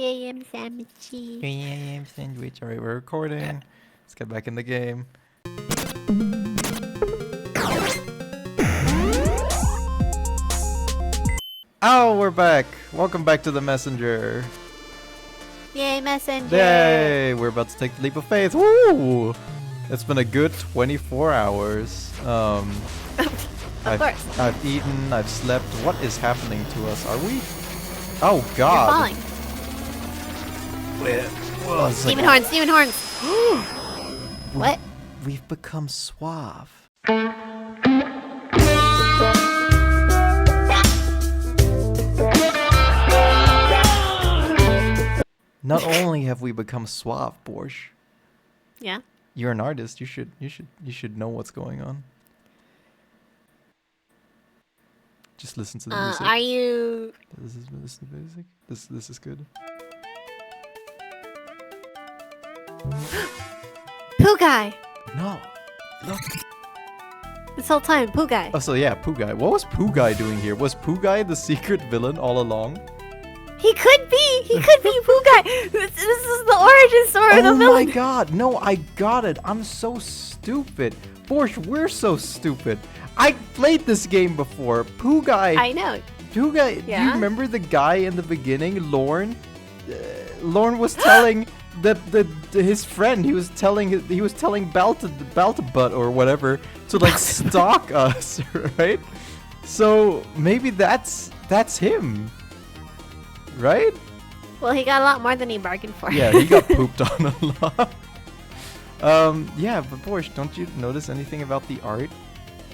AM sandwich. 3 a.m. sandwich. Alright, we're recording. Let's get back in the game. Oh, we're back. Welcome back to the messenger. Yay, messenger. Yay! We're about to take the leap of faith. Woo! It's been a good 24 hours. I've eaten, I've slept. What is happening to us? Are we? Oh God! You're falling. Well, Demon horns, demon horns. What? We've become suave. Not only have we become suave, Borscht. Yeah. You're an artist. You should know what's going on. Just listen to the music. Are you? Listen to the music. This is good. Pooh guy. No. Look. This whole time, Pooh guy. Oh, so yeah, Pooh guy. What was Pooh guy doing here? Was Pooh guy the secret villain all along? He could be. He could be Pooh guy. This is the origin story of the villain. Oh my God! No, I got it. I'm so stupid. Borscht, we're so stupid. I played this game before. Pooh guy. I know. Pooh guy. Yeah? Do you remember the guy in the beginning, Lorne? Lorne was telling his friend. He was telling Baltabut or whatever to like stalk us, right? So maybe that's him, right? Well, he got a lot more than he bargained for. Yeah, he got pooped on a lot. Yeah, but Borscht, don't you notice anything about the art,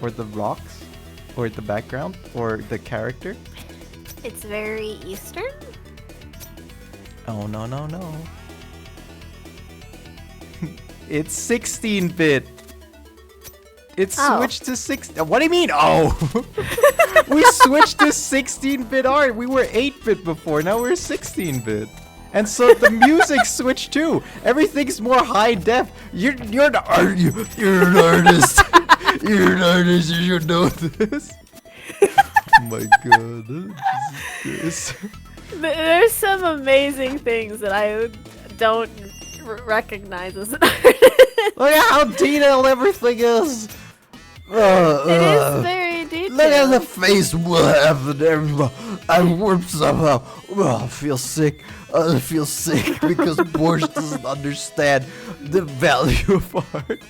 or the rocks, or the background, or the character? It's very Eastern. Oh no no no! It's 16-bit. It's switched to 16. What do you mean? Oh, we switched to 16-bit art. We were 8-bit before. Now we're 16-bit. And so the music switched too. Everything's more high def. You're an artist. You're an artist. You're an artist. You should know this. Oh my God. This. There's some amazing things that I don't recognize as an artist. Look at how detailed everything is. It is very detailed. Look at the face we'll have there. I warm somehow. Oh, I feel sick. I feel sick because Borscht doesn't understand the value of art.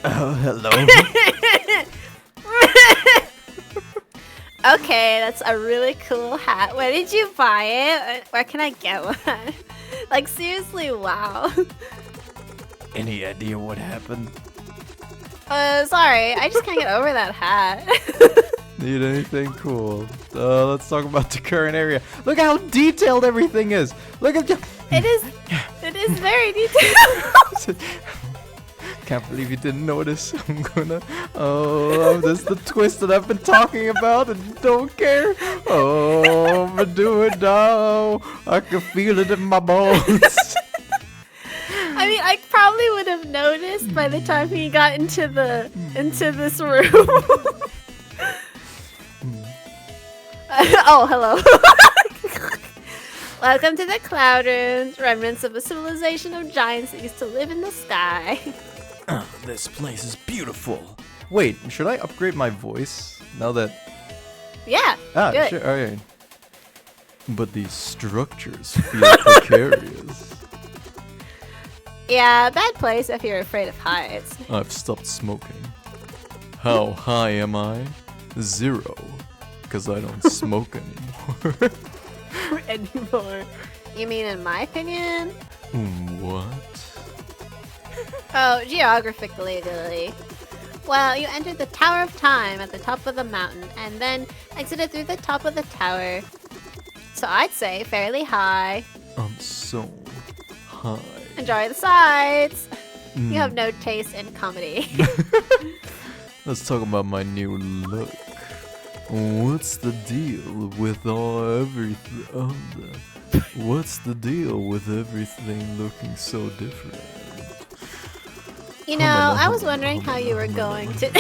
Oh, hello. Okay, that's a really cool hat. Where did you buy it? Where can I get one? Like, seriously, wow. Any idea what happened? Sorry, I just can't get over that hat. Need anything cool? Let's talk about the current area. Look how detailed everything is. Look at it is very detailed. Can't believe you didn't notice. I'm gonna. Oh, that's the twist that I've been talking about and you don't care. Oh, I'm gonna do it now. I can feel it in my bones. I mean, I probably would have noticed by the time he got into this room. Oh, hello. Welcome to the Cloud Ruins, remnants of a civilization of giants that used to live in the sky. This place is beautiful. Wait, should I upgrade my voice now that? Yeah. Sure. Okay. But these structures feel precarious. Yeah, bad place if you're afraid of heights. I've stopped smoking. How high am I? 0. Because I don't smoke anymore. You mean in my opinion? What? Oh, geographically. Well, you entered the Tower of Time at the top of the mountain and then exited through the top of the tower. So I'd say fairly high. I'm so high. Enjoy the sights. You have no taste in comedy. Let's talk about my new look. What's the deal with everything? What's the deal with everything looking so different? You know, I was wondering how you were going to...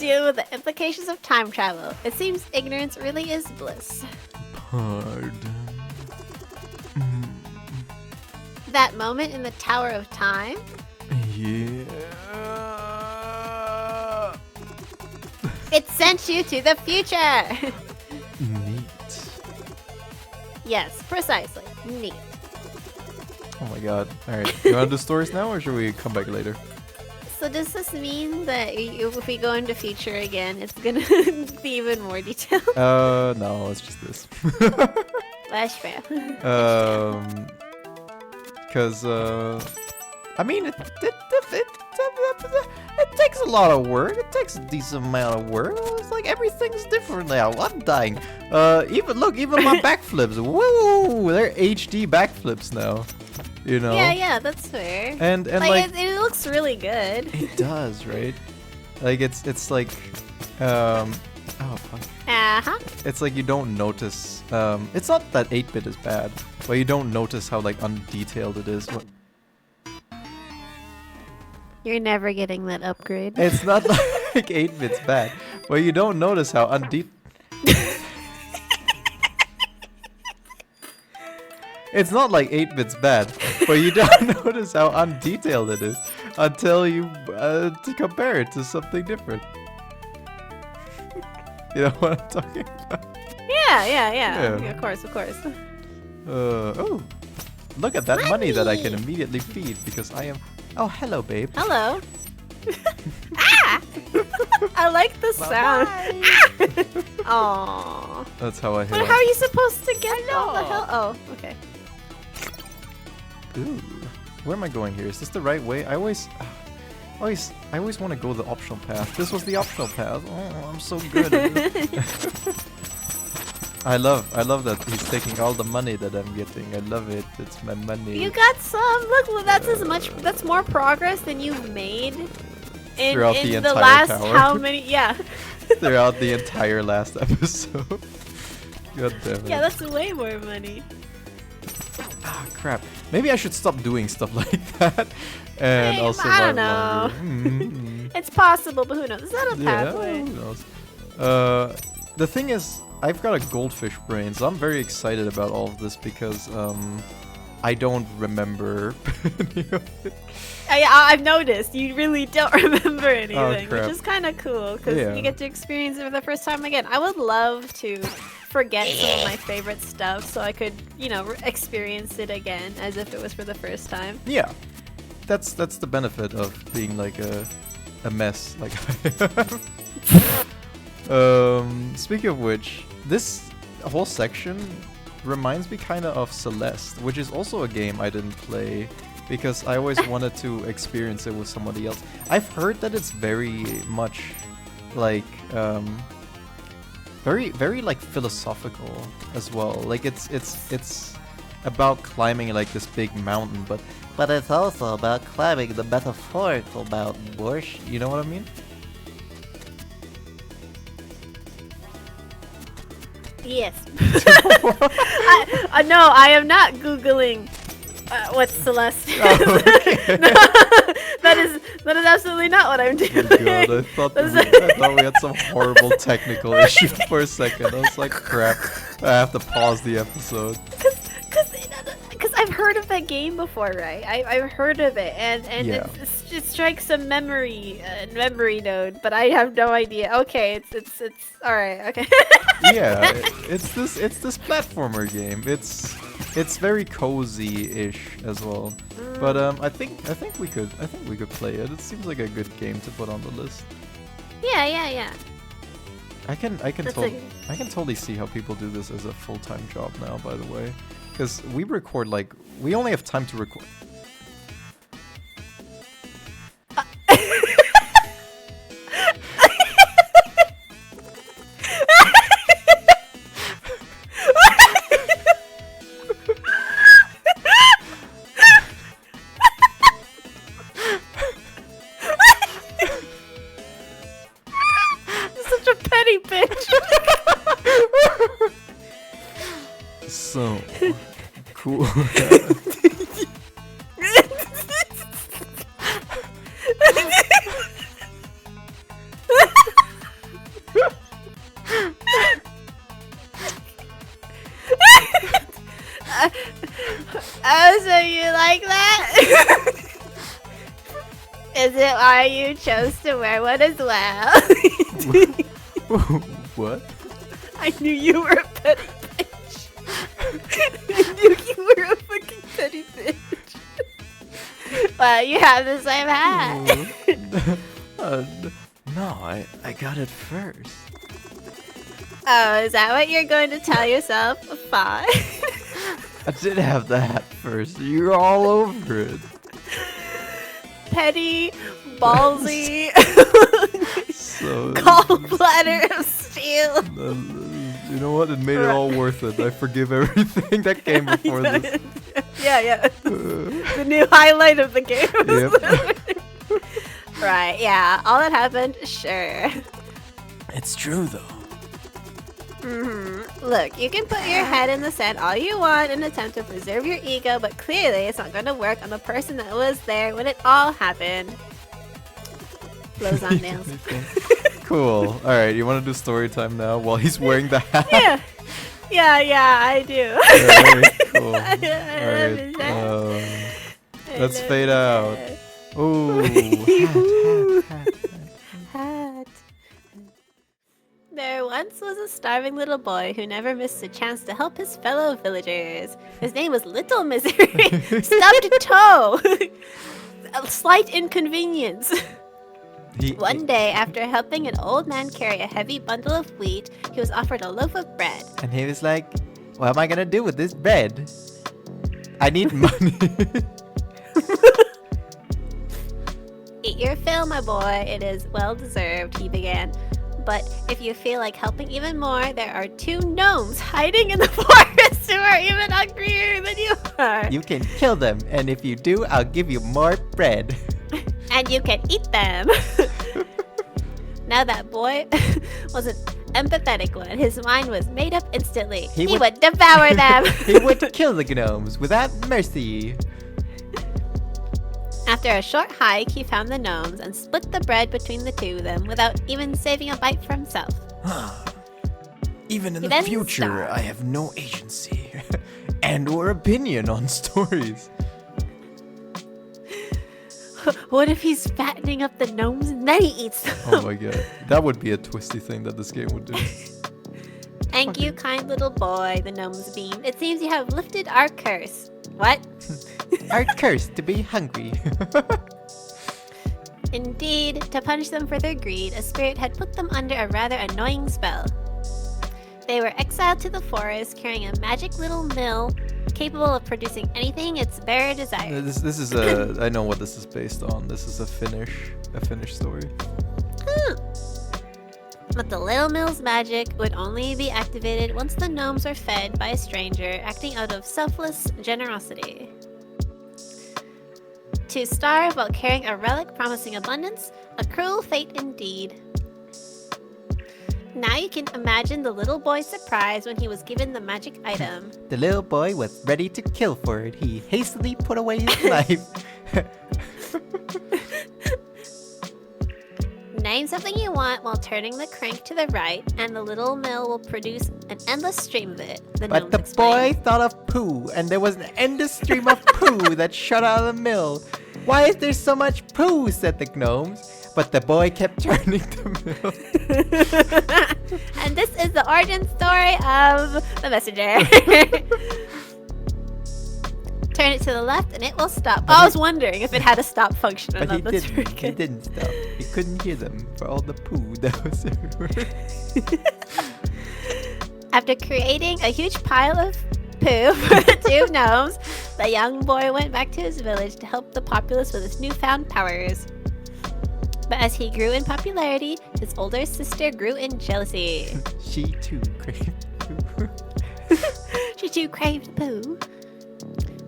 deal with the implications of time travel. It seems ignorance really is bliss. Pardon. That moment in the Tower of Time? Yeah. It sent you to the future! Neat. Yes, precisely. Neat. Oh my god. Alright, you wanna do stories now or should we come back later? So does this mean that if we go into future again, it's gonna be even more detailed? No, it's just this. That's fair. Cause, I mean, it takes a lot of work. It takes a decent amount of work. It's like everything's different now. I'm dying. Even my backflips. Woo! They're HD backflips now. You know. Yeah, that's fair. And like it looks really good. it does, right? Like it's like, oh fuck. It's like you don't notice. It's not that 8-bit is bad, but you don't notice how like undetailed it is. You're never getting that upgrade. It's not like 8-bit's bad, but you don't notice how It's not like 8-bit's bad, but you don't notice how undetailed it is until you to compare it to something different. You know what I'm talking about? Yeah. Of course. Oh, look at that money that I can immediately feed because I am. Oh, hello, babe. Hello. I like the sound. Aww. That's how I hit. But how are you supposed to get all the hell? Oh, okay. Ooh, where am I going here? Is this the right way? I always want to go the optional path. This was the optional path. Oh, I'm so good at it. I love that he's taking all the money that I'm getting. I love it. It's my money. You got some. Look, that's more progress than you've made in the last tower. how many? Yeah. Throughout the entire last episode. God damn it. Yeah, that's way more money. Ah, crap. Maybe I should stop doing stuff like that. And Hey, I'll I survive don't know. longer. It's possible, but who knows? Is that a pathway? Who knows? The thing is, I've got a goldfish brain, so I'm very excited about all of this because I don't remember any of it. I've noticed you really don't remember anything, crap. which is kind of cool because Yeah. you get to experience it for the first time again. I would love to forget some of my favorite stuff so I could, experience it again as if it was for the first time. Yeah, that's the benefit of being like a mess like I am. Speaking of which, this whole section reminds me kind of Celeste, which is also a game I didn't play because I always wanted to experience it with somebody else. I've heard that it's very much like very like philosophical as well. Like it's about climbing like this big mountain, but it's also about climbing the metaphorical mountain, Borsch. You know what I mean? Yes. No, I am not Googling what's Celeste. Oh, okay. No, that is absolutely not what I'm doing. Oh God, I thought we had some horrible technical issue for a second. I was like, crap, I have to pause the episode. Because I've heard of that game before, right? I've heard of it, and Yeah. it strikes a memory node, but I have no idea. Okay, it's all right. Okay. Yeah, it's this platformer game. It's very cozy-ish as well. But I think we could play it. It seems like a good game to put on the list. Yeah. I can totally see how people do this as a full-time job now, by the way. Because we record we only have time to record. Such a petty bitch. So cool. Oh, so you like that? Is it why you chose to wear one as well? What? I knew you were a petty bitch. I knew you were a fucking petty bitch. Well, you have the same hat. No, I got it first. Oh, is that what you're going to tell yourself? Fine. I did have the hat first. You're all over it. Petty, ballsy, So, gallbladder of steel. you know what? It made it all worth it. I forgive everything that came before this. Yeah. The new highlight of the game. Yep. Right, yeah. All that happened, sure. It's true, though. Look, you can put your head in the sand all you want in an attempt to preserve your ego, but clearly it's not going to work on the person that was there when it all happened. Blows on nails. Cool. All right, you want to do story time now while he's wearing the hat? Yeah, I do. All right, cool. All right. Let's fade out. Ooh, hat. There once was a starving little boy who never missed a chance to help his fellow villagers. His name was Little Misery. Stubbed toe. A slight inconvenience. One day, after helping an old man carry a heavy bundle of wheat, he was offered a loaf of bread. And he was like, what am I going to do with this bread? I need money. Eat your fill, my boy. It is well deserved, he began. But if you feel like helping even more, there are 2 gnomes hiding in the forest who are even hungrier than you are. You can kill them, and if you do, I'll give you more bread. And you can eat them. Now that boy was an empathetic one. His mind was made up instantly. He would devour them. He would kill the gnomes without mercy. After a short hike, he found the gnomes and split the bread between the 2 of them without even saving a bite for himself. Even in He the then future, starved. I have no agency and or opinion on stories. What if he's fattening up the gnomes and then he eats them? Oh my god. That would be a twisty thing that this game would do. Thank you, kind little boy, the gnomes beamed. It seems you have lifted our curse. What? Our curse to be hungry. Indeed, to punish them for their greed, a spirit had put them under a rather annoying spell. They were exiled to the forest, carrying a magic little mill capable of producing anything its bearer desired. This is a. I know what this is based on. This is a Finnish story. But the little mill's magic would only be activated once the gnomes were fed by a stranger acting out of selfless generosity. To starve while carrying a relic promising abundance, a cruel fate indeed. Now you can imagine the little boy's surprise when he was given the magic item. The little boy was ready to kill for it. He hastily put away his knife. Name something you want while turning the crank to the right, and the little mill will produce an endless stream of it. The But gnomes the explained. boy thought of poo, and there was an endless stream of poo that shot out of the mill. Why is there so much poo? Said the gnomes. But the boy kept turning the mill. And this is the origin story of the messenger. Turn it to the left and it will stop. I was wondering if it had a stop function or But he not. That's didn't. very He good. didn't stop. He couldn't hear them for all the poo that was everywhere. After creating a huge pile of poo for the 2 gnomes, the young boy went back to his village to help the populace with his newfound powers. But as he grew in popularity, his older sister grew in jealousy. She too craved poo. She too craved poo.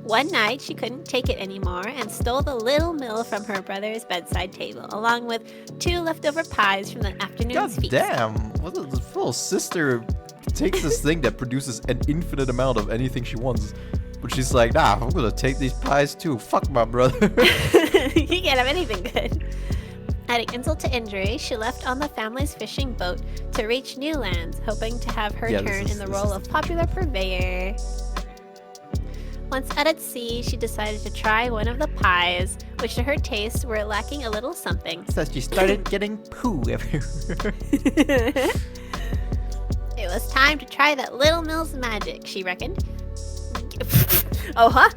One night, she couldn't take it anymore and stole the little mill from her brother's bedside table, along with 2 leftover pies from the afternoon's God feast. damn! What a little sister takes this thing that produces an infinite amount of anything she wants. But she's like, nah, I'm gonna take these pies too. Fuck my brother. He can't have anything good. Adding insult to injury, she left on the family's fishing boat to reach new lands, hoping to have her turn in the role of popular purveyor. Once out at sea, she decided to try one of the pies, which to her taste were lacking a little something. So she started getting poo everywhere. It was time to try that Little Mill's magic, she reckoned. Oh, huh?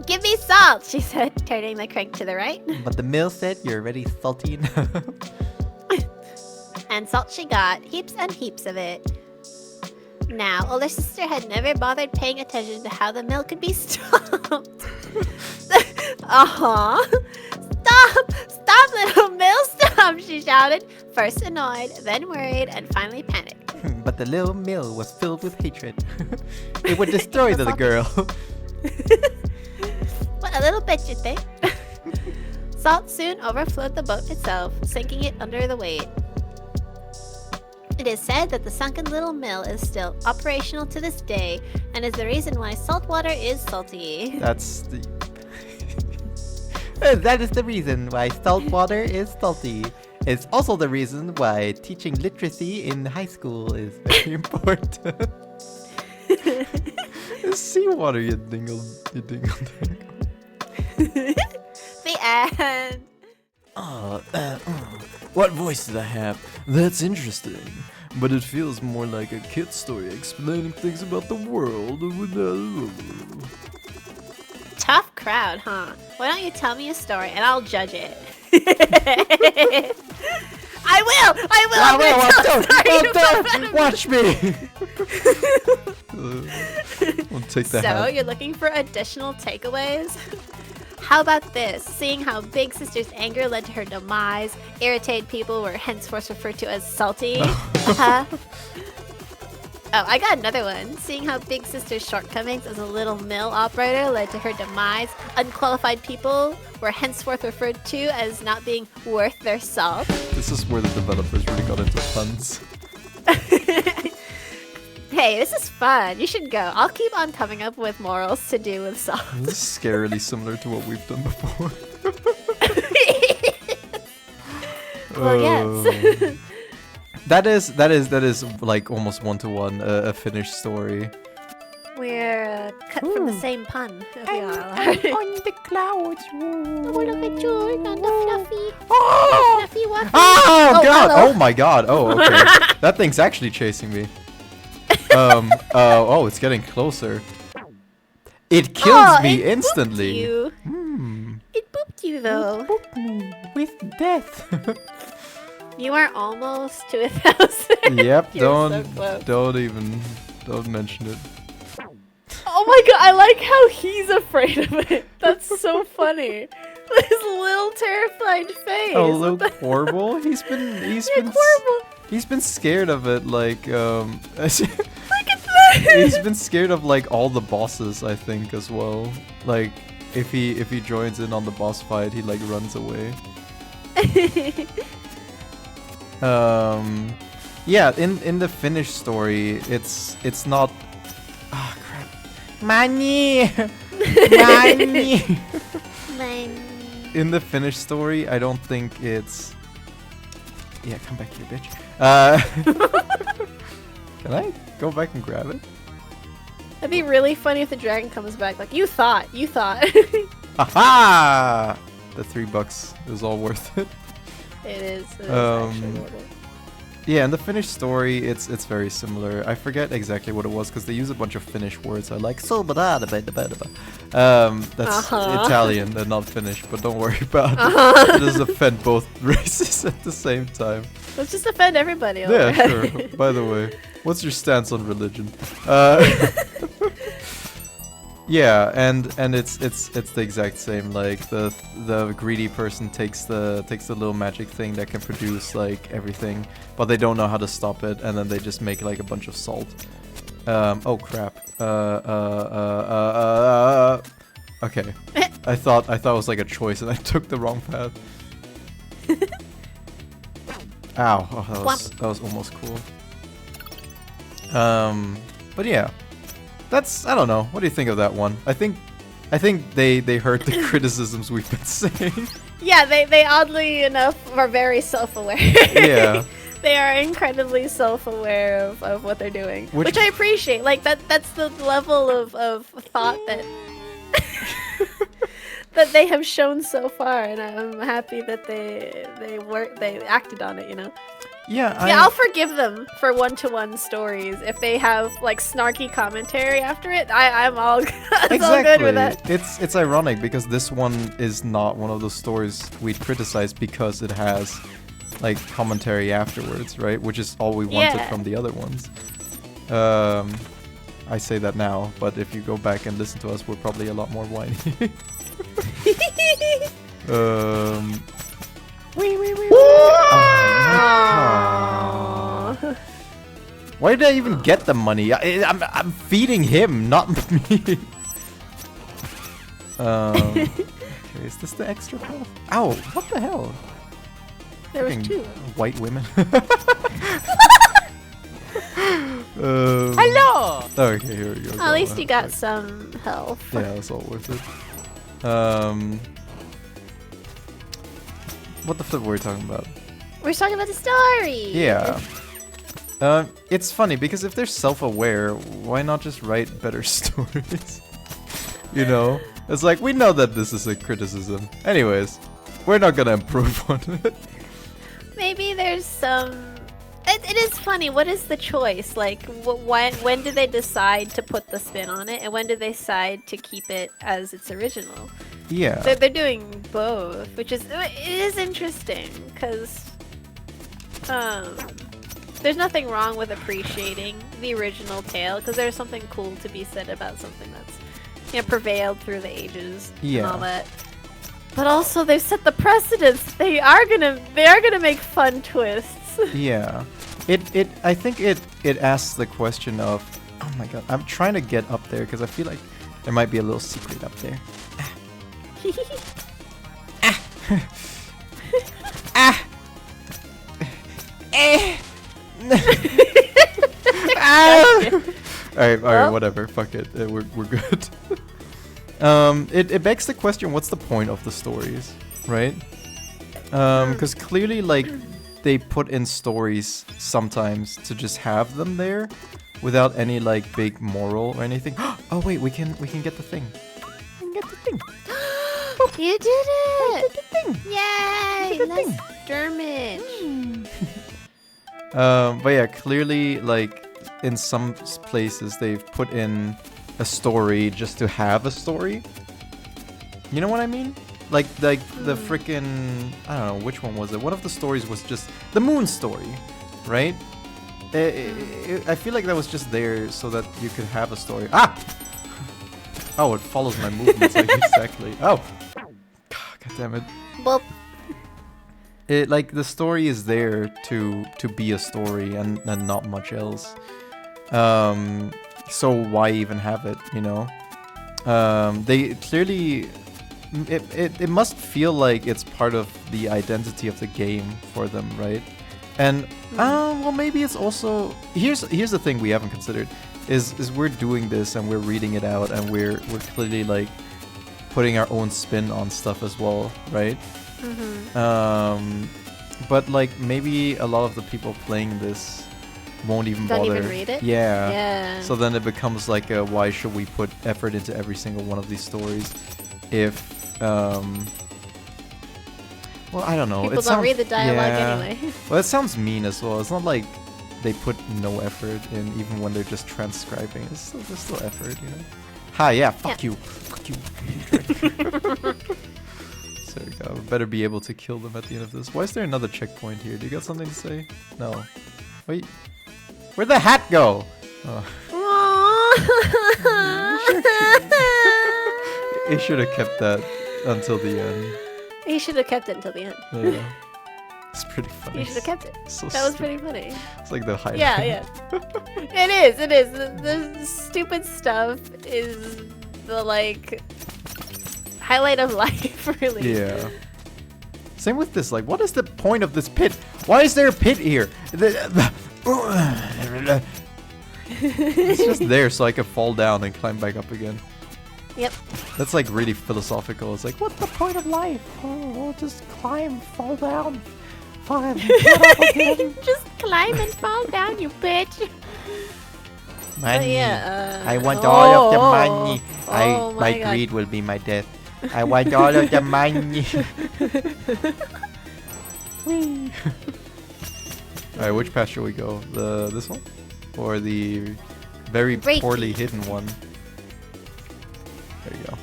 Give me salt, she said, turning the crank to the right. But the mill said you're already salty enough. And salt she got, heaps and heaps of it. Now, older sister had never bothered paying attention to how the mill could be stopped. Stop! Stop, little mill, stop, she shouted. First annoyed, then worried, and finally panicked. But the little mill was filled with hatred. It would destroy the girl. What a little bitch, you think? Salt soon overflowed the boat itself, sinking it under the weight. It is said that the sunken little mill is still operational to this day, and is the reason why salt water is salty. That's the... That is the reason why salt water is salty. It's also the reason why teaching literacy in high school is very important. It's seawater, you dingle. The end. What voice did I have? That's interesting. But it feels more like a kid's story explaining things about the world. Tough crowd, huh? Why don't you tell me a story and I'll judge it? I will! Don't watch me! I'll take that. So, you're looking for additional takeaways? How about this? Seeing how Big Sister's anger led to her demise, irritated people were henceforth referred to as salty. Oh, I got another one. Seeing how Big Sister's shortcomings as a little mill operator led to her demise, unqualified people were henceforth referred to as not being worth their salt. This is where the developers really got into puns. Hey, this is fun. You should go. I'll keep on coming up with morals to do with salt. This is scarily similar to what we've done before. Well, yes. That is like almost one-to-one a finished story. We're cut from the same pun. I'm on the clouds. Oh, look at you, on the fluffy. Oh! Fluffy waffy. Oh god! Hello. Oh my god! Oh, okay. That thing's actually chasing me. Oh, it's getting closer. It kills me instantly. You. It booped you though. It booped me with death. You are almost to 1,000. Yep. You're so close. Don't mention it. Oh my god, I like how he's afraid of it. That's so funny. His little terrified face. Oh, look, horrible. He's been scared of it. Like Look at that. he's been scared of like all the bosses, I think, as well. Like if he joins in on the boss fight, he like runs away. Yeah, in the finished story, it's not. Ah, crap. Money. In the finished story, I don't think it's. Yeah, come back here, bitch. Can I go back and grab it? That'd be really funny if the dragon comes back like, you thought. Aha! The $3 is all worth it. It is actually worth it. Yeah, in the Finnish story, it's very similar. I forget exactly what it was because they use a bunch of Finnish words. I like so that's Italian and not Finnish, but don't worry about it. It doesn't offend both races at the same time. Let's just offend everybody. Yeah, sure. By the way, what's your stance on religion? Yeah, and it's the exact same. Like the greedy person takes the little magic thing that can produce like everything, but they don't know how to stop it, and then they just make like a bunch of salt. Oh crap. Okay. I thought it was like a choice, and I took the wrong path. Ow! Oh, that was almost cool. But yeah. That's, I don't know. What do you think of that one? I think they heard the criticisms we've been saying. Yeah, they oddly enough are very self-aware. Yeah. They are incredibly self-aware of what they're doing, Which- which I appreciate. Like that's the level of thought that that they have shown so far, and I'm happy that they acted on it. You know. Yeah, I'll forgive them for one-to-one stories if they have like snarky commentary after it. I'm all it's all good with that. It's ironic because this one is not one of those stories we'd criticize because it has like commentary afterwards, right? Which is all we wanted from the other ones. I say that now, but if you go back and listen to us, we're probably a lot more whiny. Aww. Why did I even get the money? I'm feeding him, not me. Okay, is this the extra path? Ow, what the hell? There was Fucking 2. white women. Hello! Okay, here we go. At least you got some health. Yeah, it's all worth it. What the flip were we talking about? We're talking about the story. Yeah. It's funny because if they're self-aware, why not just write better stories? You know? It's like, we know that this is a criticism. Anyways, we're not gonna improve on it. Maybe there's some... It is funny. What is the choice? Like, when did they decide to put the spin on it? And when did they decide to keep it as its original? Yeah. They're doing both, which is... It is interesting, because... there's nothing wrong with appreciating the original tale, because there's something cool to be said about something that's, you know, prevailed through the ages and all that. But also, they've set the precedence. They are gonna make fun twists. Yeah. I think it asks the question of, oh my god, I'm trying to get up there because I feel like there might be a little secret up there. Alright, whatever. Fuck it. We're good. It begs the question, what's the point of the stories, right? Because clearly, like, they put in stories sometimes to just have them there without any, like, big moral or anything. Oh wait, we can get the thing. We can get the thing. You did it! Get the thing. Yay! Get the Nice thing. Dermage. But yeah, clearly, like, in some places they've put in a story just to have a story. You know what I mean? Like the frickin', I don't know, which one was it? One of the stories was just the moon story, right? I feel like that was just there so that you could have a story. Ah! Oh, it follows my movements like exactly. Oh! God damn it. Well, Like, the story is there to be a story and not much else. So why even have it, you know? They clearly... It must feel like it's part of the identity of the game for them, right? And, well, maybe it's also... Here's the thing we haven't considered, is we're doing this and we're reading it out and we're clearly, like, putting our own spin on stuff as well, right? But, like, maybe a lot of the people playing this won't even don't bother. even read it? Yeah. Yeah. So then it becomes like a, why should we put effort into every single one of these stories if well, I don't know. People don't read the dialogue anyway. Well, it sounds mean as well. It's not like they put no effort in even when they're just transcribing. There's still effort, you know. Hi, yeah, fuck you. Fuck you. So we go. We better be able to kill them at the end of this. Why is there another checkpoint here? Do you got something to say? No. Wait. Where'd the hat go? Oh. He should have kept that until the end. He should have kept it until the end. Yeah. It's pretty funny. He should have kept it. So That was stupid. pretty funny. It's like the highlight. Yeah, yeah. It is. The stupid stuff is the, like, highlight of life, really. Yeah. Same with this. Like, what is the point of this pit? Why is there a pit here? It's just there so I can fall down and climb back up again. Yep. That's like really philosophical. It's like, what's the point of life? Oh, we'll just climb, fall down, for him. Get up again. Just climb and fall down, you bitch. Money. Yeah, I want all of the money. Oh My God. greed will be my death. I want all of the money. Alright, which path should we go? This one? Or the very Break. poorly hidden one? There you go.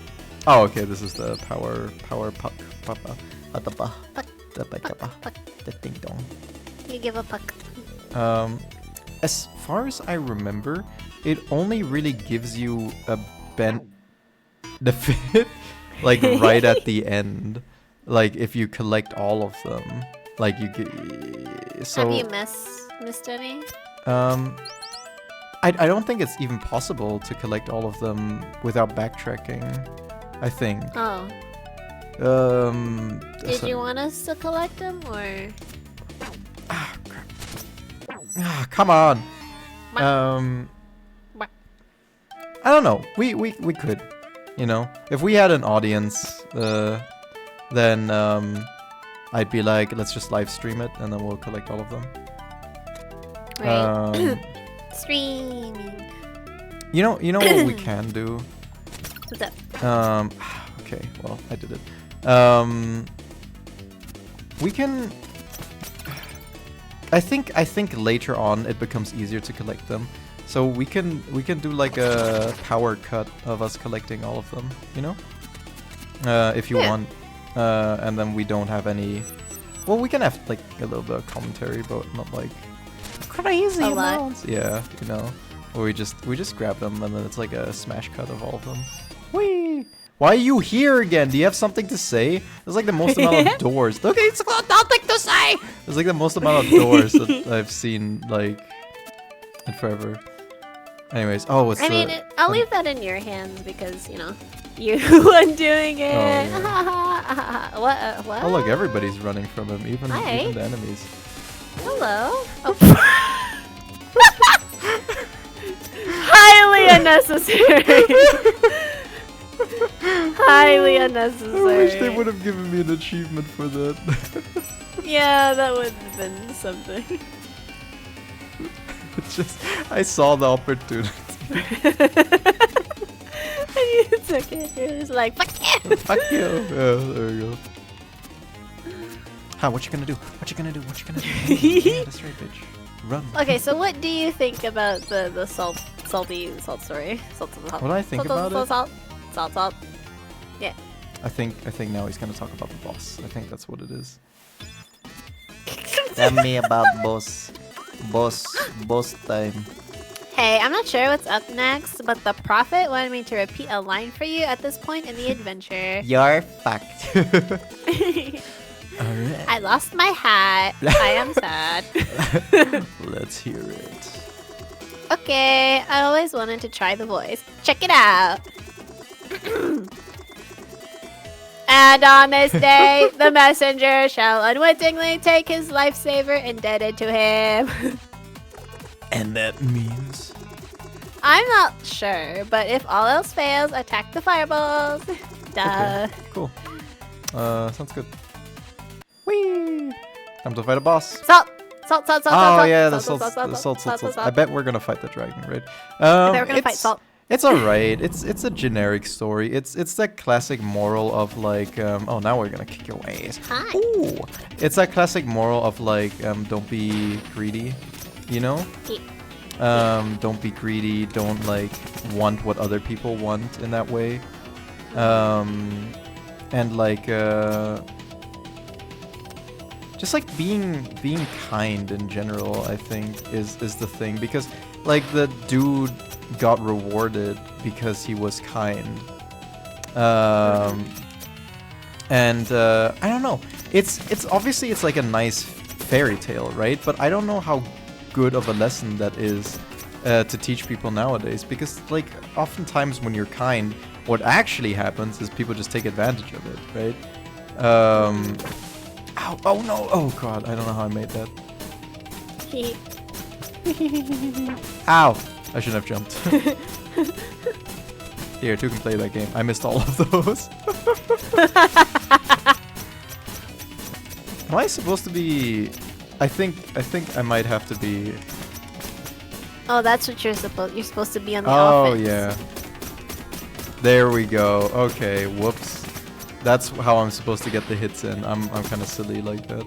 Oh, okay, this is the power puck. Papa. Atapa. The ding dong. You give a puck. As far as I remember, it only really gives you a benefit, like right at the end. Like if you collect all of them, like you get. So. Have you missed any? I don't think it's even possible to collect all of them without backtracking. I think. Oh. Did you want us to collect them or? Ah, crap. Ah, come on. I don't know. We could, you know, if we had an audience, then I'd be like, let's just live stream it and then we'll collect all of them. Right. Streaming. You know what we can do? What's up? Okay, well, I did it. We can. I think later on it becomes easier to collect them, so we can do like a power cut of us collecting all of them, you know, if you want, and then we don't have any. Well, we can have like a little bit of commentary, but not like crazy amounts. Yeah, you know, or we just grab them and then it's like a smash cut of all of them. Whee! Why are you here again? Do you have something to say? There's like the most amount of doors. Okay, it's got nothing to say! There's like the most amount of doors that I've seen, like, in forever. Anyways, oh, it's I mean, I'll leave that in your hands because, you know, you're the one doing it. Oh, yeah. What? Oh, look, everybody's running from him, even the enemies. Hello? Oh. Highly unnecessary. Highly unnecessary. I wish they would have given me an achievement for that. Yeah, that would have been something. It's just, I saw the opportunity. It's okay. You're just like, fuck you. Fuck you. Yeah, there we go. What you gonna do? What you gonna do? What you gonna do? Yeah, that's right, bitch. Run. Okay, so what do you think about the salty story? Salt. What do I think about it? Salt. Yeah. I think now he's gonna talk about the boss. I think that's what it is. Tell me about boss time. Hey, I'm not sure what's up next, but the prophet wanted me to repeat a line for you at this point in the adventure. You're fucked. Alright. I lost my hat. I am sad. Let's hear it. Okay, I always wanted to try the voice. Check it out. And on this day, the messenger shall unwittingly take his lifesaver indebted to him. And that means? I'm not sure, but if all else fails, attack the fireballs. Duh. Okay, cool. Sounds good. Whee! Time to fight a boss. Salt. Oh yeah, the salt. I bet we're gonna fight the dragon, right? I bet we're gonna fight Salt. It's alright. It's a generic story. It's that classic moral of like, oh, now we're gonna kick your ass. Hi. Ooh. It's that classic moral of like, don't be greedy, you know? Don't be greedy. Don't like want what other people want in that way. And like, just like being kind in general, I think is the thing, because like the dude got rewarded because he was kind. And I don't know. It's obviously it's like a nice fairy tale, right? But I don't know how good of a lesson that is to teach people nowadays, because like oftentimes when you're kind, what actually happens is people just take advantage of it, right? Ow, oh no, oh god, I don't know how I made that. Ow, I shouldn't have jumped. Here, 2 can play that game. I missed all of those. Am I supposed to be? I think I might have to be. Oh, that's what you're supposed to be on the Oh offense. yeah. There we go. Okay. Whoops. That's how I'm supposed to get the hits in. I'm kind of silly like that.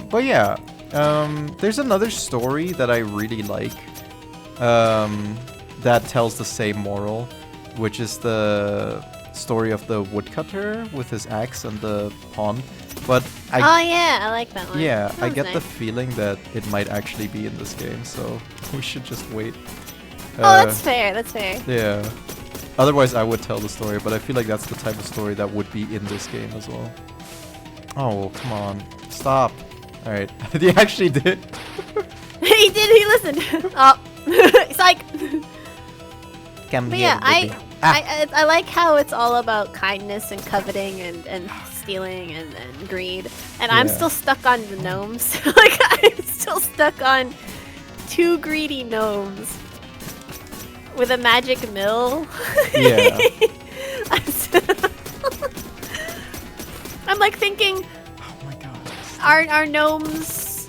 But yeah. There's another story that I really like. That tells the same moral, which is the story of the woodcutter with his axe and the pond. But Oh yeah, I like that one. yeah, I Sounds get the nice. feeling that it might actually be in this game, so we should just wait. Oh, that's fair. That's fair. Yeah. Otherwise, I would tell the story, but I feel like that's the type of story that would be in this game as well. Oh, come on. Stop. Alright. He actually did. He did. He listened. Oh, psych. Come But here, yeah, baby. Ah. I like how it's all about kindness and coveting and stealing and greed. And I'm Yeah. still stuck on the gnomes. Like, I'm still stuck on 2 greedy gnomes with a magic mill. Yeah. I'm like thinking, Oh my god. are gnomes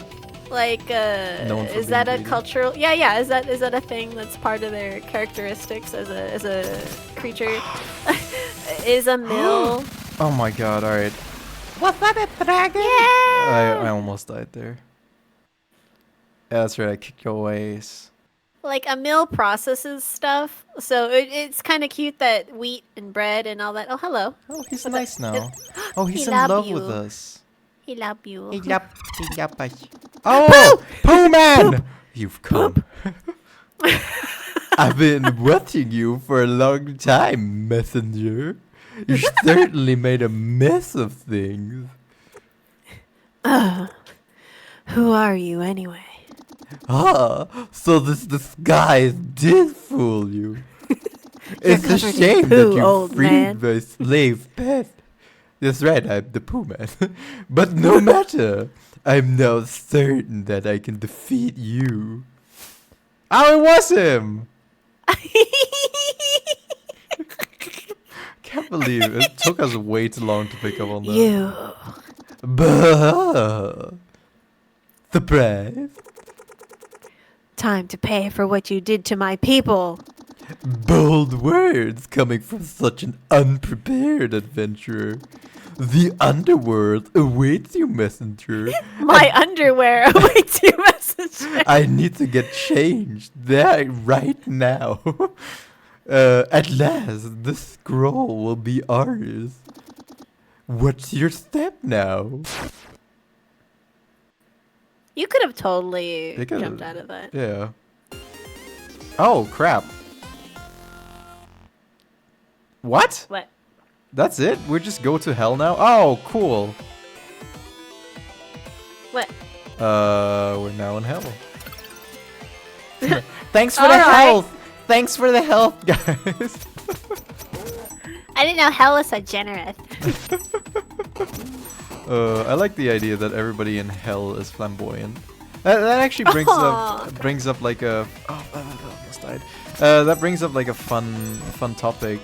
like Known for is that being a greedy? cultural is that a thing that's part of their characteristics as a creature? Is a mill? Oh my god, alright. Yeah. I almost died there. Yeah, that's right, I kicked your ways. Like a mill processes stuff, so it's kind of cute that wheat and bread and all that. Oh, hello. Oh, he's But nice the- now. Oh, he's He in love love you. with us. He love you. Oh, Pooh Man! You've come. I've been watching you for a long time, messenger. You certainly made a mess of things. Who are you anyway? Ah, so this disguise did fool you. It's a covered in shame poo, that you old freed man. my slave pet. That's right, I'm the Pooh Man. But no matter, I'm now certain that I can defeat you. Oh, it was him! Can't believe it took us way too long to pick up on that. You. Bah! Surprise! Time to pay for what you did to my people. Bold words coming from such an unprepared adventurer. The underworld awaits you, messenger. My underwear awaits you, messenger. I need to get changed there right now. At last, the scroll will be ours. What's your step now? You could have totally They could've- jumped out of that. Yeah. Oh, crap. What? What? That's it? We just go to hell now? Oh, cool. What? We're now in hell. Thanks for the Alright. health! Thanks for the health, guys! I didn't know hell was so generous. I like the idea that everybody in hell is flamboyant. That actually Aw. brings up like a almost died. That brings up like a fun topic.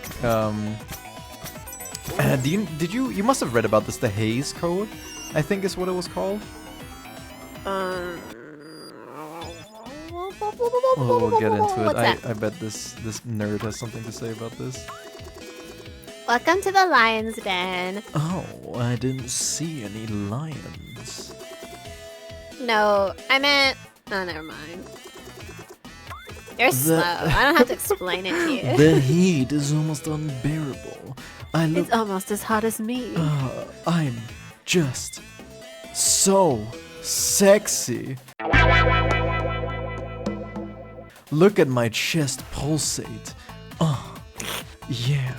You must have read about this, the Haze Code, I think is what it was called. We'll get into it. What's that? I bet this nerd has something to say about this. Welcome to the lion's den. Oh, I didn't see any lions. No, I meant. Oh, never mind. You're slow. I don't have to explain it to you. The heat is almost unbearable. I look. It's almost as hot as me. I'm just so sexy. Look at my chest pulsate. Oh, yeah.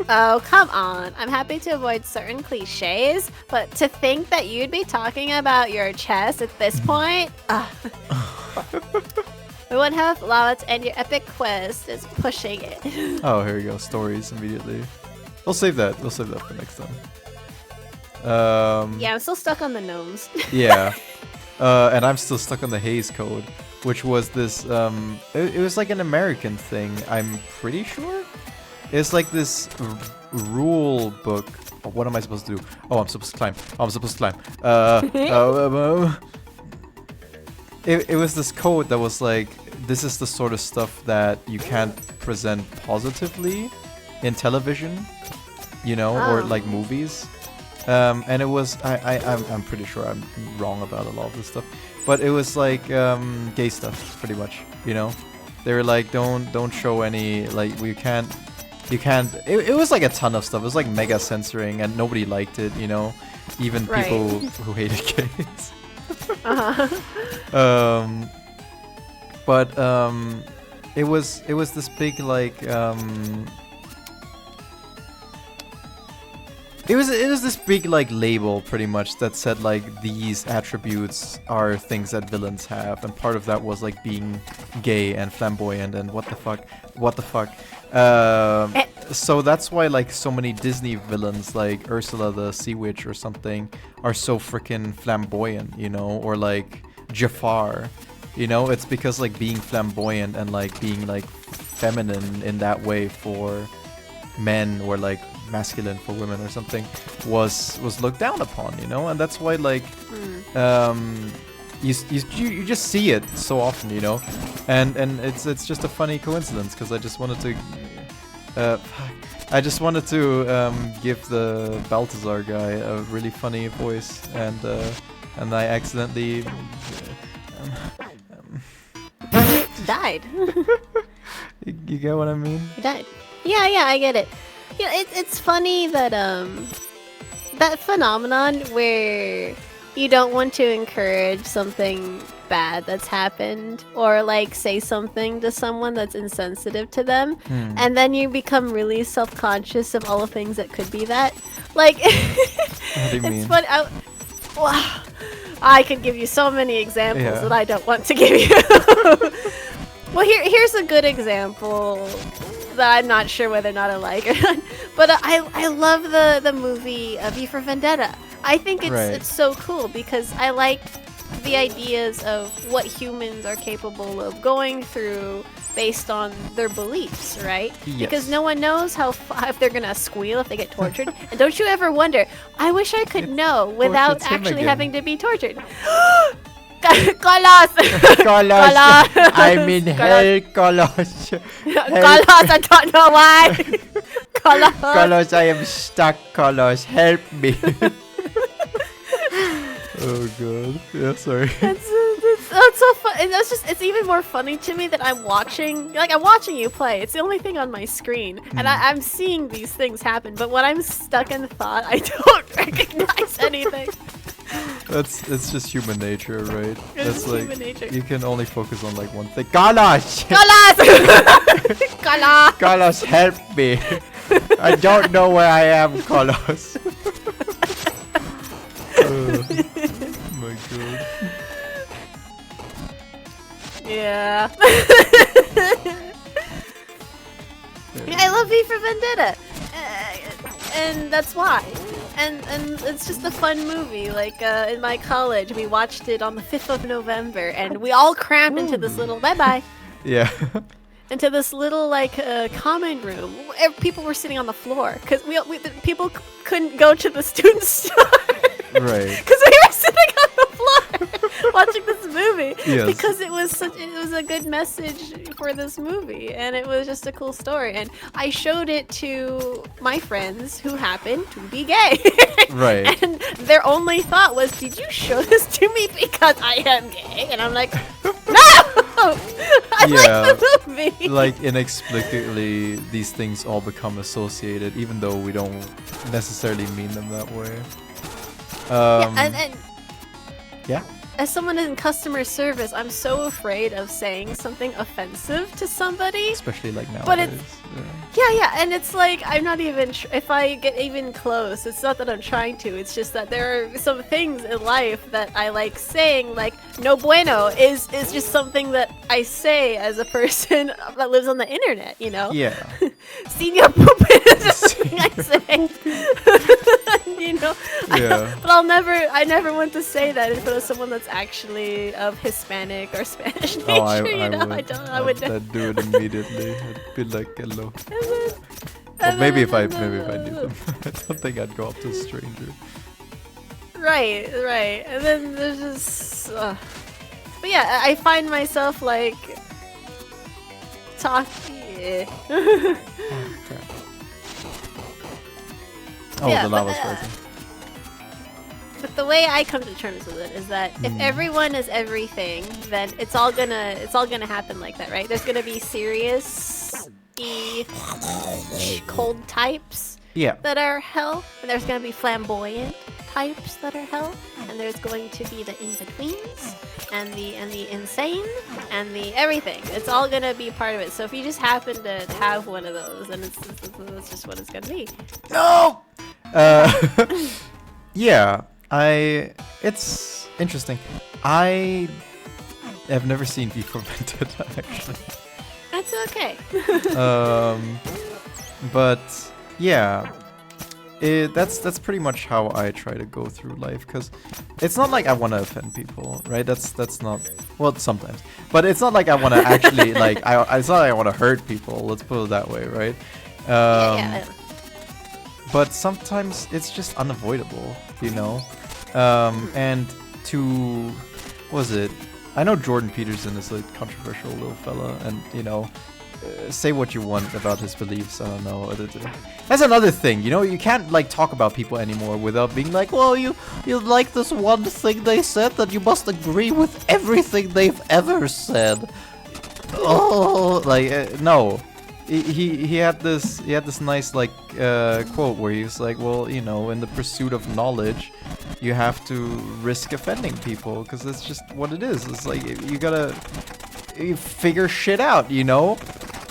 Oh, come on. I'm happy to avoid certain cliches, but to think that you'd be talking about your chest at this point, we would have allowed and your epic quest is pushing it. Oh, here we go. Stories immediately. We'll save that. We'll save that for next time. Yeah, I'm still stuck on the gnomes. Yeah. And I'm still stuck on the Haze Code, which was this, it was like an American thing, I'm pretty sure. It's like this rule book. Oh, what am I supposed to do? Oh, I'm supposed to climb. Oh, I'm supposed to climb. It was this code that was like, this is the sort of stuff that you can't present positively in television, you know, or like movies. And it was, I'm pretty sure I'm wrong about a lot of this stuff, but it was like gay stuff, pretty much, you know. They were like, don't show any, like, you can't. It was like a ton of stuff. It was like mega censoring, and nobody liked it, you know, even people who hated gays. But it was this big like it was this big like label pretty much that said like these attributes are things that villains have, and part of that was like being gay and flamboyant and what the fuck. So that's why like so many Disney villains like Ursula the Sea Witch or something are so freaking flamboyant, you know, or like Jafar, you know. It's because like being flamboyant and like being like feminine in that way for men, or like masculine for women or something, was looked down upon, you know. And that's why like you just see it so often, you know. And it's just a funny coincidence, because I just wanted to give the Balthazar guy a really funny voice, and I accidentally died. You get what I mean? He died. Yeah, I get it. Yeah, it's funny that that phenomenon where you don't want to encourage something bad that's happened, or like say something to someone that's insensitive to them, and then you become really self-conscious of all the things that could be that. Like, what do you mean? It's funny. Wow, I could give you so many examples that I don't want to give you. Well, here's a good example that I'm not sure whether or not I like or not, but I love the movie V for Vendetta. I think it's so cool because I like the ideas of what humans are capable of going through based on their beliefs, right? Yes. Because no one knows if they're gonna squeal if they get tortured. And don't you ever wonder, I wish I could know without actually having to be tortured. Kolos! Kolos! I'm in hell, Kolos! Kolos, I don't know why! Kolos! Kolos, I am stuck, Kolos, help me! Oh god. Yeah, sorry. It's so fun. And it's even more funny to me that I'm watching you play. It's the only thing on my screen. And I'm seeing these things happen, but when I'm stuck in thought, I don't recognize anything. It's just human nature, right? It's like human nature. You can only focus on like one thing. Kolos! Kolos! Kolos! Kolos, help me! I don't know where I am, Kolos. Oh my god. Yeah. I love V for Vendetta. And that's why. And it's just a fun movie. Like in my college, we watched it on the 5th of November, and we all crammed into this little Yeah. into this little like common room. People were sitting on the floor because people couldn't go to the student store. Right. Because we were sitting on the floor watching this movie. Yes. Because it was a good message for this movie, and it was just a cool story. And I showed it to my friends who happened to be gay. Right. And their only thought was, "Did you show this to me because I am gay?" And I'm like, "No! I like the movie." Like inexplicably, these things all become associated, even though we don't necessarily mean them that way. Yeah. As someone in customer service, I'm so afraid of saying something offensive to somebody. Especially like nowadays. But it's yeah, and it's like I'm not even if I get even close. It's not that I'm trying to. It's just that there are some things in life that I like saying. Like no bueno is just something that I say as a person that lives on the internet. You know. Yeah. Senior poop is just something I say. You know. Yeah. But I never want to say that in front of someone that's actually of Hispanic or Spanish nature. I would. I would I'd do it immediately. I'd be like, hello. Well, maybe if I knew them. I don't think I'd go up to a stranger. Right. And then there's just... But yeah, I find myself like... talking... Oh, crap. Oh, Yeah, the lava's rising. But the way I come to terms with it is that if everyone is everything, then it's all gonna happen like that, right? There's gonna be serious cold types Yeah. that are hell, and there's gonna be flamboyant types that are hell, and there's going to be the in-betweens, and the insane, and the everything. It's all gonna be part of it. So if you just happen to have one of those, then it's just what it's gonna be. No! Yeah, it's interesting. I have never seen V for Vendetta, actually. That's okay. But yeah, that's pretty much how I try to go through life, because it's not like I want to offend people, right? That's not, well, sometimes, but it's not like I want to actually like it's not like I want to hurt people. Let's put it that way, right? Yeah. But sometimes it's just unavoidable, you know? And to, what was it? I know Jordan Peterson is a controversial little fella, and, you know, say what you want about his beliefs, I don't know. That's another thing, you know? You can't, like, talk about people anymore without being like, well, you like this one thing they said, that you must agree with everything they've ever said. Oh, like, no. He had this nice like quote where he was like, well, you know, in the pursuit of knowledge, you have to risk offending people, because it's just what it is. It's like you gotta figure shit out, you know.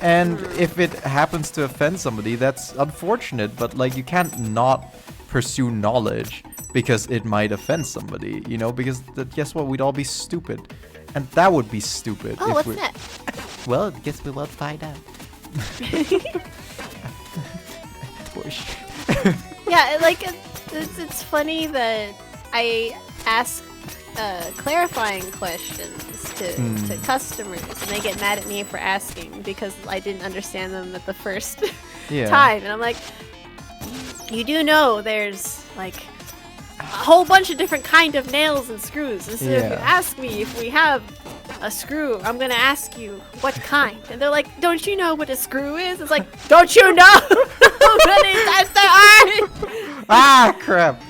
And if it happens to offend somebody, that's unfortunate. But like, you can't not pursue knowledge because it might offend somebody, you know. Because guess what? We'd all be stupid, and that would be stupid. Oh, what's that? Well, I guess we won't find out. Yeah, like it's funny that I ask clarifying questions to customers, and they get mad at me for asking because I didn't understand them at the first time, and I'm like, you do know there's like a whole bunch of different kind of nails and screws, and so if you ask me if we have a screw, I'm gonna ask you what kind, and they're like, don't you know what a screw is? It's like, don't you know how many types there are? Ah, crap.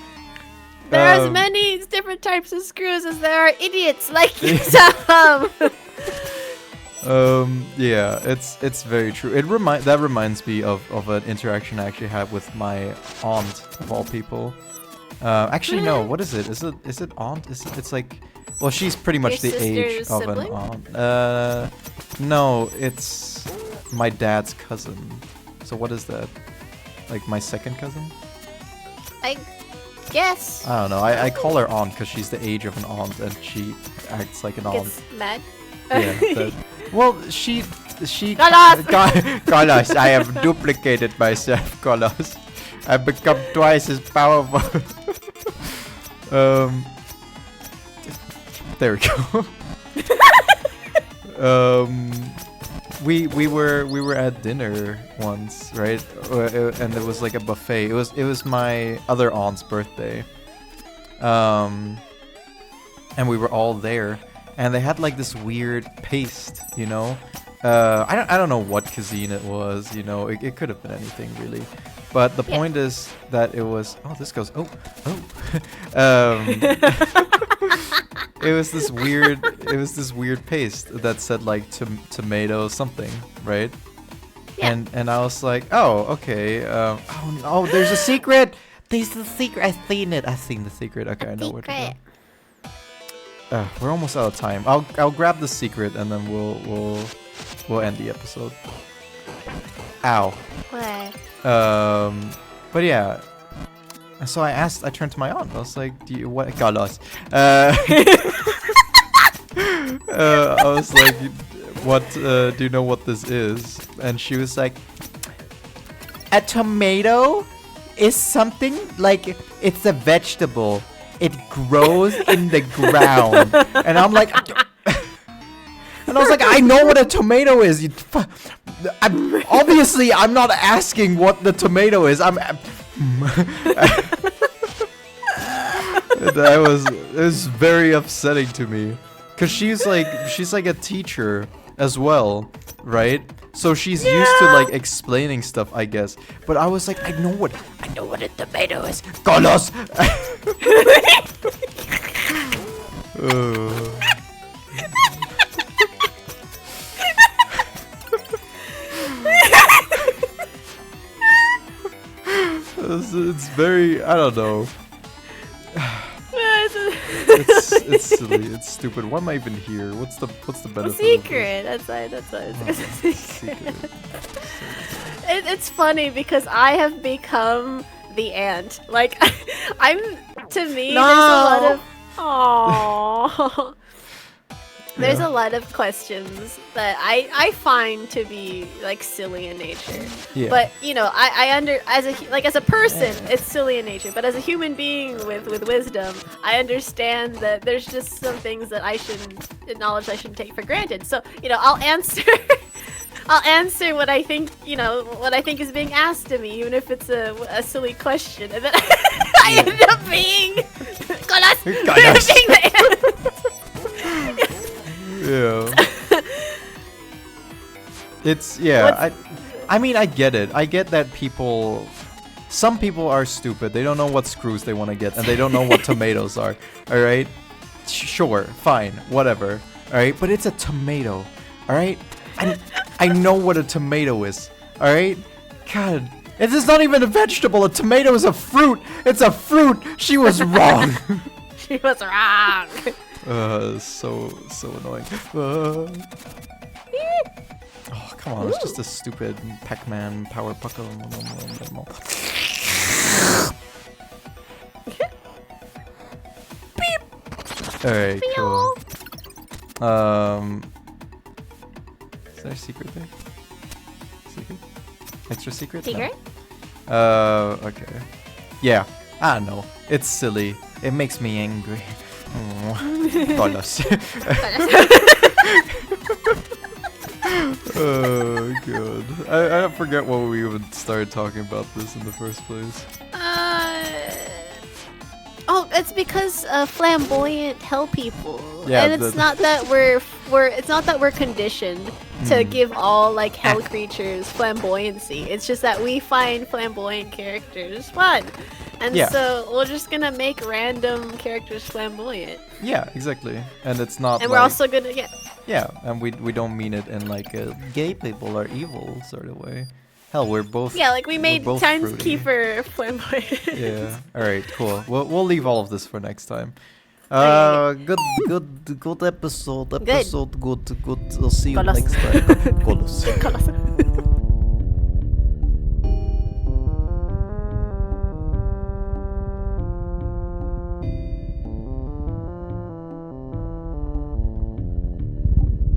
There are as many different types of screws as there are idiots like you, Tom. Yeah, it's very true. That reminds me of an interaction I actually had with my aunt, of all people. Actually, no. What is it? Is it aunt? It's like, well, she's pretty much Your the age of sibling? an aunt. No, it's my dad's cousin. So what is that? Like my second cousin? I guess. I don't know. I call her aunt because she's the age of an aunt, and she acts like an aunt. Gets mad. Yeah. Well, she. Carlos! Carlos, I have duplicated myself, Carlos. I've become twice as powerful. There we go. We were at dinner once, right? And it was like a buffet. It was my other aunt's birthday. And we were all there, and they had like this weird paste, you know. I don't know what cuisine it was, you know. It could have been anything really. But the point is that it was. Oh, this goes. Oh. It was this weird paste that said like tomato something, right? Yeah. And I was like, oh, okay. Oh no, there's a secret. There's a secret. I've seen the secret. Okay, I know where to go. We're almost out of time. I'll grab the secret, and then we'll end the episode. Ow. What? But yeah. So I turned to my aunt. I was like, "Do you what? God lost." I was like, "What? Do you know what this is?" And she was like, "A tomato is something like it's a vegetable. It grows in the ground." And I'm like, and I was like, "I know what a tomato is. Obviously, I'm not asking what the tomato is. That was very upsetting to me, cause she's like a teacher as well, right? So she's used to like explaining stuff, I guess. But I was like, I know what a tomato is. Colos. It's very, I don't know. It's silly. It's stupid. Why am I even here? What's the benefit? Secret. That's why it's a secret. It's funny because I have become the ant. Like I'm. To me, No. there's a lot of. Aww. There's a lot of questions that I find to be like silly in nature. Yeah. But you know, as a person, it's silly in nature. But as a human being with wisdom, I understand that there's just some things that I shouldn't acknowledge. I shouldn't take for granted. So you know, I'll answer. I'll answer what I think. You know, what I think is being asked of me, even if it's a silly question, and then I end up being. being the ant. Yeah. It's I mean I get it. I get that some people are stupid. They don't know what screws they want to get and they don't know what tomatoes are. All right? Sure, fine, whatever. All right? But it's a tomato. All right? I know what a tomato is. All right? God, it is not even a vegetable. A tomato is a fruit. It's a fruit. She was wrong. She was wrong. So annoying. Oh, come on, it's just a stupid Pac-Man power puckle. Beep. Alright, cool. Is there a secret there? Secret? Extra secret? Secret? No. Okay. Yeah, I don't know. It's silly. It makes me angry. Colos. Oh god. I forget what we even started talking about this in the first place. Oh, it's because flamboyant hell people. Yeah, and it's not that we're conditioned to give all like hell creatures flamboyancy. It's just that we find flamboyant characters fun. And so we're just gonna make random characters flamboyant. Yeah, exactly. And it's not and we're also gonna Yeah, and we don't mean it in like a gay people are evil sort of way. Hell, we're both. Yeah, like we made Times fruity. Kiefer flamboyant. Yeah. All right. Cool. We'll leave all of this for next time. Good episode. Good. I'll see you next time. Colos.